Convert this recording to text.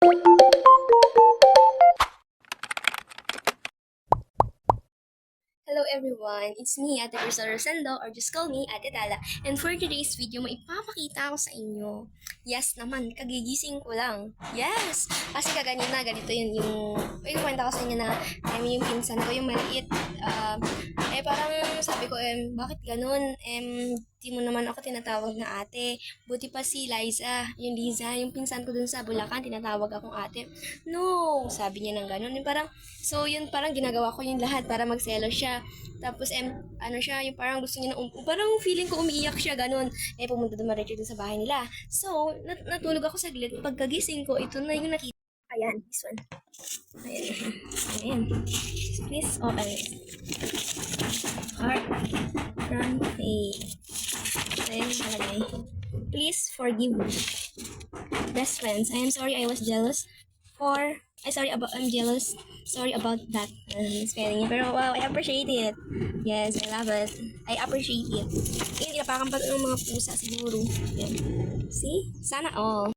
Hello everyone, it's me, Ate Crystal Rosendo, or just call me Ate Tala. And for today's video, maipapakita ko sa inyo. Yes naman, kagigising ko lang. Yes! Kasi kaganina, ganito yun yung kwenta ko sa inyo na yung pinsan ko, yung maliit. Parang sabi ko, bakit ganun? Di mo naman ako tinatawag na ate. Buti pa si Liza, yung pinsan ko dun sa Bulacan, tinatawag akong ate. No! Sabi niya ng ganun. Yun parang ginagawa ko yung lahat para magselo siya. Tapos, yung parang gusto niya parang feeling ko umiiyak siya, ganun. Pumunta dumaretso dun sa bahay nila. So, natulog ako saglit. Pagkagising ko, ito na yung nakita. Ayan, this one. Ayan. Please open it. Heart from A. Ayan yung nakalagay. Please forgive me. Best friends, I am sorry I was jealous I'm jealous. Sorry about that. Spelling niya. Pero wow, I appreciate it. Yes, I love it. I appreciate it. Tinapakan pa ito ng mga pusa siguro. Yan. See? Sana all.